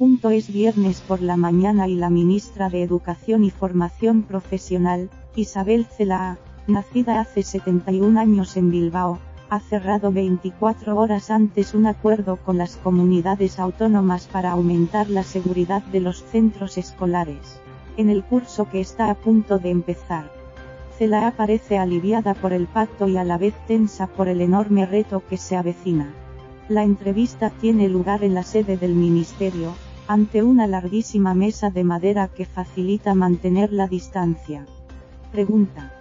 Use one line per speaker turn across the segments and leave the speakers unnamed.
Es viernes por la mañana y la ministra de Educación y Formación Profesional, Isabel Celaá, nacida hace 71 años en Bilbao, ha cerrado 24 horas antes un acuerdo con las comunidades autónomas para aumentar la seguridad de los centros escolares, en el curso que está a punto de empezar. Celaá parece aliviada por el pacto y a la vez tensa por el enorme reto que se avecina. La entrevista tiene lugar en la sede del ministerio, ante una larguísima mesa de madera que facilita mantener la distancia. Pregunta: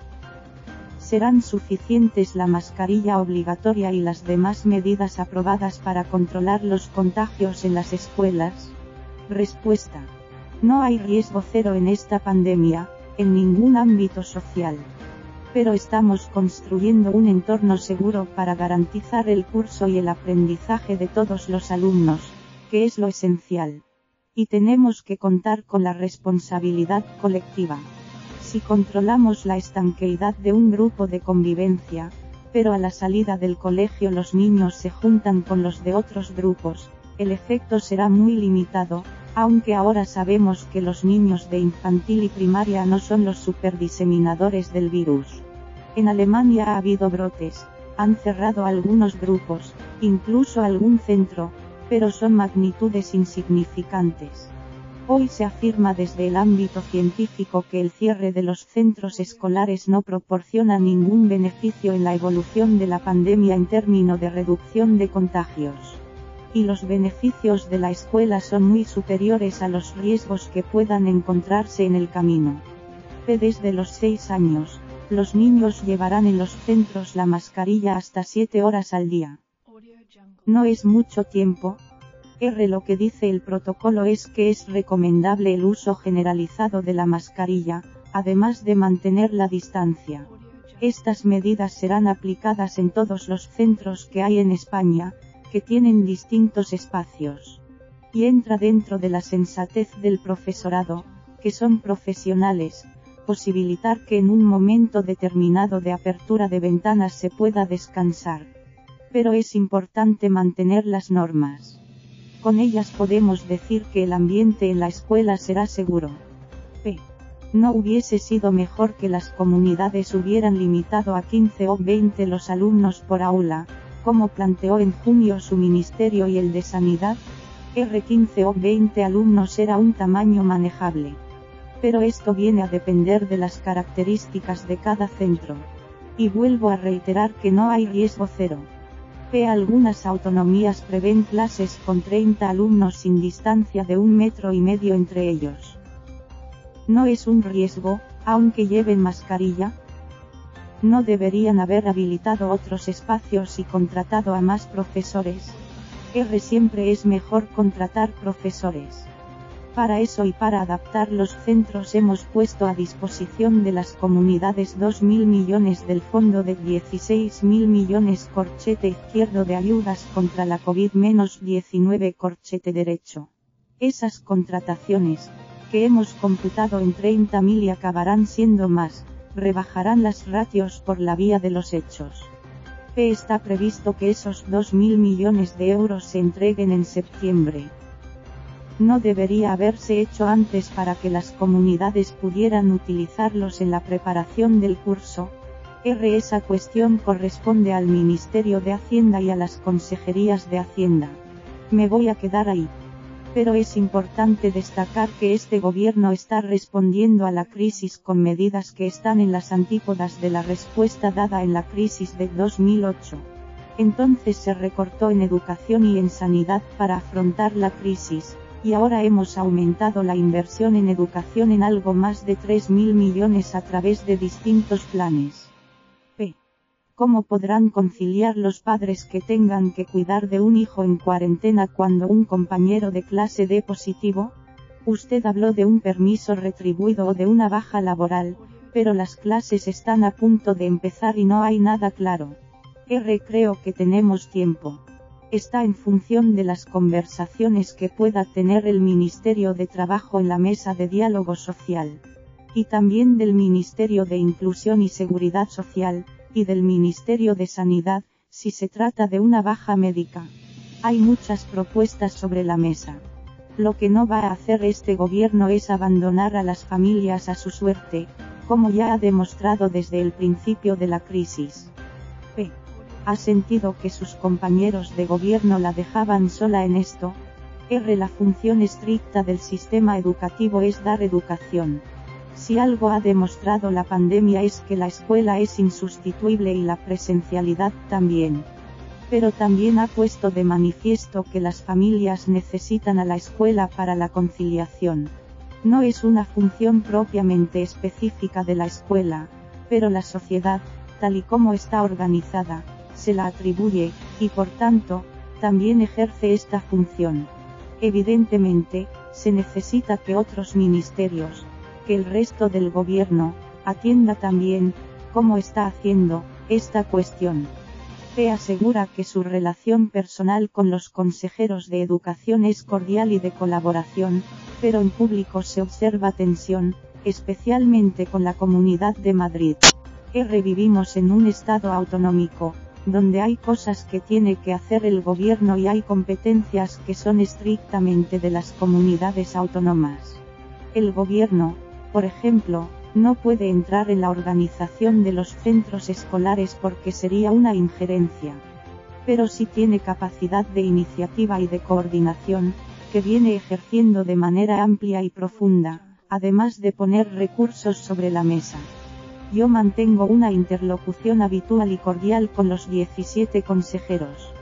¿serán suficientes la mascarilla obligatoria y las demás medidas aprobadas para controlar los contagios en las escuelas? Respuesta: no hay riesgo cero en esta pandemia, en ningún ámbito social. Pero estamos construyendo un entorno seguro para garantizar el curso y el aprendizaje de todos los alumnos, que es lo esencial. Y tenemos que contar con la responsabilidad colectiva. Si controlamos la estanqueidad de un grupo de convivencia, pero a la salida del colegio los niños se juntan con los de otros grupos, el efecto será muy limitado, aunque ahora sabemos que los niños de infantil y primaria no son los superdiseminadores del virus. En Alemania ha habido brotes, han cerrado algunos grupos, incluso algún centro, pero son magnitudes insignificantes. Hoy se afirma desde el ámbito científico que el cierre de los centros escolares no proporciona ningún beneficio en la evolución de la pandemia en términos de reducción de contagios. Y los beneficios de la escuela son muy superiores a los riesgos que puedan encontrarse en el camino. Desde los 6 años, los niños llevarán en los centros la mascarilla hasta 7 horas al día. No es mucho tiempo. Lo que dice el protocolo es que es recomendable el uso generalizado de la mascarilla, además de mantener la distancia. Estas medidas serán aplicadas en todos los centros que hay en España, que tienen distintos espacios. Y entra dentro de la sensatez del profesorado, que son profesionales, posibilitar que en un momento determinado de apertura de ventanas se pueda descansar. Pero es importante mantener las normas. Con ellas podemos decir que el ambiente en la escuela será seguro. ¿No hubiese sido mejor que las comunidades hubieran limitado a 15 o 20 los alumnos por aula, como planteó en junio su ministerio y el de Sanidad? 15 o 20 alumnos era un tamaño manejable. Pero esto viene a depender de las características de cada centro. Y vuelvo a reiterar que no hay riesgo cero. Algunas autonomías prevén clases con 30 alumnos sin distancia de 1,5 metros entre ellos. ¿No es un riesgo, aunque lleven mascarilla? ¿No deberían haber habilitado otros espacios y contratado a más profesores? Siempre es mejor contratar profesores. Para eso y para adaptar los centros hemos puesto a disposición de las comunidades 2.000 millones del fondo de 16.000 millones corchete izquierdo de ayudas contra la COVID-19 corchete derecho. Esas contrataciones, que hemos computado en 30.000 y acabarán siendo más, rebajarán las ratios por la vía de los hechos. Está previsto que esos 2.000 millones de euros se entreguen en septiembre. ¿No debería haberse hecho antes para que las comunidades pudieran utilizarlos en la preparación del curso? Esa cuestión corresponde al Ministerio de Hacienda y a las consejerías de Hacienda. Me voy a quedar ahí. Pero es importante destacar que este gobierno está respondiendo a la crisis con medidas que están en las antípodas de la respuesta dada en la crisis de 2008. Entonces se recortó en educación y en sanidad para afrontar la crisis. Y ahora hemos aumentado la inversión en educación en algo más de 3.000 millones a través de distintos planes. ¿Cómo podrán conciliar los padres que tengan que cuidar de un hijo en cuarentena cuando un compañero de clase dé positivo? Usted habló de un permiso retribuido o de una baja laboral, pero las clases están a punto de empezar y no hay nada claro. Creo que tenemos tiempo. Está en función de las conversaciones que pueda tener el Ministerio de Trabajo en la mesa de diálogo social. Y también del Ministerio de Inclusión y Seguridad Social, y del Ministerio de Sanidad, si se trata de una baja médica. Hay muchas propuestas sobre la mesa. Lo que no va a hacer este gobierno es abandonar a las familias a su suerte, como ya ha demostrado desde el principio de la crisis. P. Ha sentido que sus compañeros de gobierno la dejaban sola en esto. R. La función estricta del sistema educativo es dar educación. Si algo ha demostrado la pandemia es que la escuela es insustituible y la presencialidad también. Pero también ha puesto de manifiesto que las familias necesitan a la escuela para la conciliación. No es una función propiamente específica de la escuela, pero la sociedad, tal y como está organizada, se la atribuye, y por tanto, también ejerce esta función. Evidentemente, se necesita que otros ministerios, que el resto del gobierno, atienda también, como está haciendo, esta cuestión. P. asegura que su relación personal con los consejeros de educación es cordial y de colaboración, pero en público se observa tensión, especialmente con la Comunidad de Madrid. R. Vivimos en un estado autonómico, donde hay cosas que tiene que hacer el gobierno y hay competencias que son estrictamente de las comunidades autónomas. El gobierno, por ejemplo, no puede entrar en la organización de los centros escolares porque sería una injerencia. Pero sí tiene capacidad de iniciativa y de coordinación, que viene ejerciendo de manera amplia y profunda, además de poner recursos sobre la mesa. Yo mantengo una interlocución habitual y cordial con los 17 consejeros.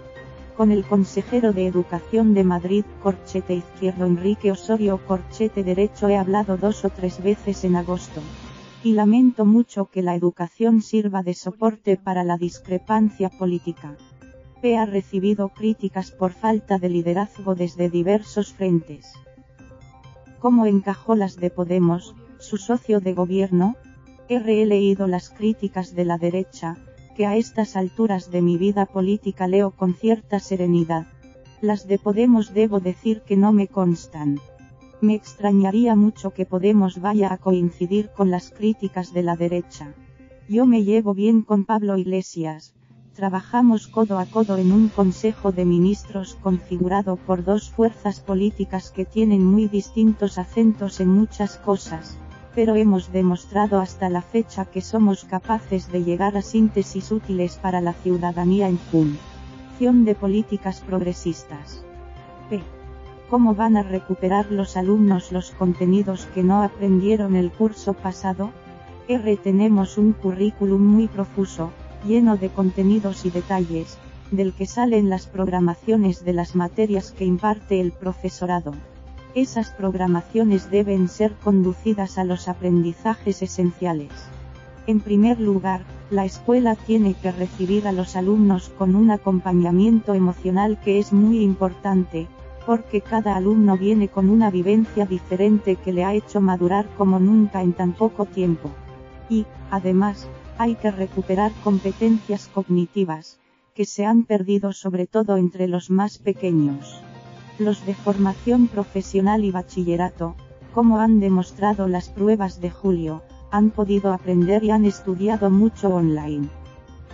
Con el consejero de Educación de Madrid Corchete Izquierdo Enrique Osorio Corchete Derecho he hablado 2 o 3 veces en agosto. Y lamento mucho que la educación sirva de soporte para la discrepancia política. P. ha recibido críticas por falta de liderazgo desde diversos frentes. ¿Cómo encajó las de Podemos, su socio de gobierno? He leído las críticas de la derecha, que a estas alturas de mi vida política leo con cierta serenidad. Las de Podemos debo decir que no me constan. Me extrañaría mucho que Podemos vaya a coincidir con las críticas de la derecha. Yo me llevo bien con Pablo Iglesias, trabajamos codo a codo en un consejo de ministros configurado por dos fuerzas políticas que tienen muy distintos acentos en muchas cosas, pero hemos demostrado hasta la fecha que somos capaces de llegar a síntesis útiles para la ciudadanía en función de políticas progresistas. P. ¿Cómo van a recuperar los alumnos los contenidos que no aprendieron el curso pasado? R. Tenemos un currículum muy profuso, lleno de contenidos y detalles, del que salen las programaciones de las materias que imparte el profesorado. Esas programaciones deben ser conducidas a los aprendizajes esenciales. En primer lugar, la escuela tiene que recibir a los alumnos con un acompañamiento emocional que es muy importante, porque cada alumno viene con una vivencia diferente que le ha hecho madurar como nunca en tan poco tiempo. Y, además, hay que recuperar competencias cognitivas, que se han perdido sobre todo entre los más pequeños. Los de formación profesional y bachillerato, como han demostrado las pruebas de julio, han podido aprender y han estudiado mucho online.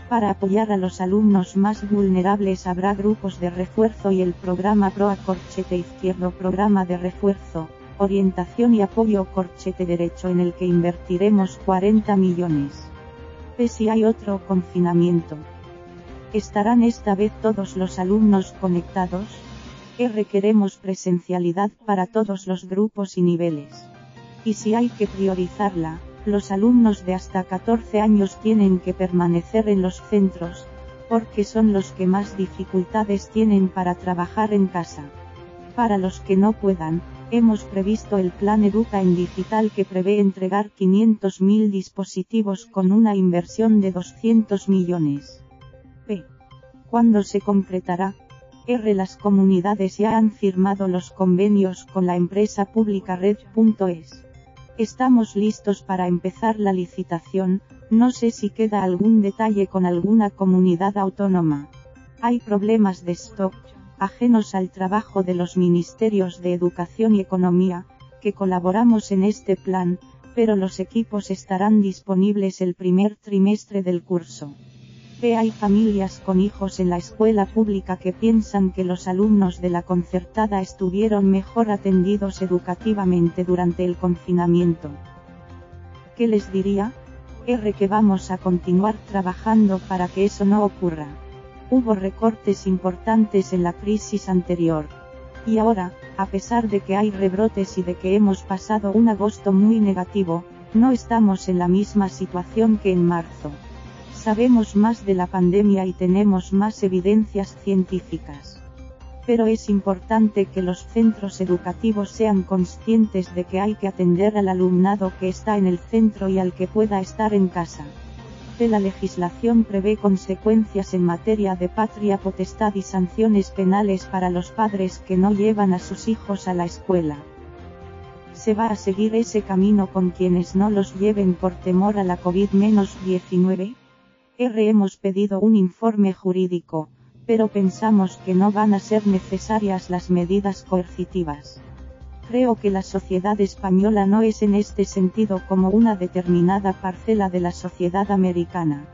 Para apoyar a los alumnos más vulnerables habrá grupos de refuerzo y el programa PROA Corchete Izquierdo Programa de Refuerzo, Orientación y Apoyo Corchete Derecho en el que invertiremos 40 millones. Si hay otro confinamiento, ¿estarán esta vez todos los alumnos conectados? Requeremos presencialidad para todos los grupos y niveles. Y si hay que priorizarla, los alumnos de hasta 14 años tienen que permanecer en los centros, porque son los que más dificultades tienen para trabajar en casa. Para los que no puedan, hemos previsto el Plan Educa en Digital que prevé entregar 500.000 dispositivos con una inversión de 200 millones. P. ¿Cuándo se concretará? Las comunidades ya han firmado los convenios con la empresa pública Red.es. Estamos listos para empezar la licitación, no sé si queda algún detalle con alguna comunidad autónoma. Hay problemas de stock, ajenos al trabajo de los ministerios de Educación y Economía, que colaboramos en este plan, pero los equipos estarán disponibles el primer trimestre del curso. Hay familias con hijos en la escuela pública que piensan que los alumnos de la concertada estuvieron mejor atendidos educativamente durante el confinamiento. ¿Qué les diría? Que vamos a continuar trabajando para que eso no ocurra. Hubo recortes importantes en la crisis anterior. Y ahora, a pesar de que hay rebrotes y de que hemos pasado un agosto muy negativo, no estamos en la misma situación que en marzo. Sabemos más de la pandemia y tenemos más evidencias científicas. Pero es importante que los centros educativos sean conscientes de que hay que atender al alumnado que está en el centro y al que pueda estar en casa. La legislación prevé consecuencias en materia de patria potestad y sanciones penales para los padres que no llevan a sus hijos a la escuela. ¿Se va a seguir ese camino con quienes no los lleven por temor a la COVID-19? Hemos pedido un informe jurídico, pero pensamos que no van a ser necesarias las medidas coercitivas. Creo que la sociedad española no es en este sentido como una determinada parcela de la sociedad americana.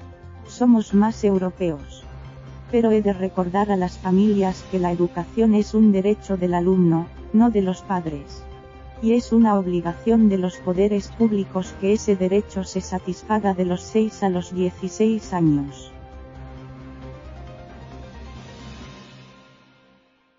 Somos más europeos. Pero he de recordar a las familias que la educación es un derecho del alumno, no de los padres. Y es una obligación de los poderes públicos que ese derecho se satisfaga de los 6 a los 16 años.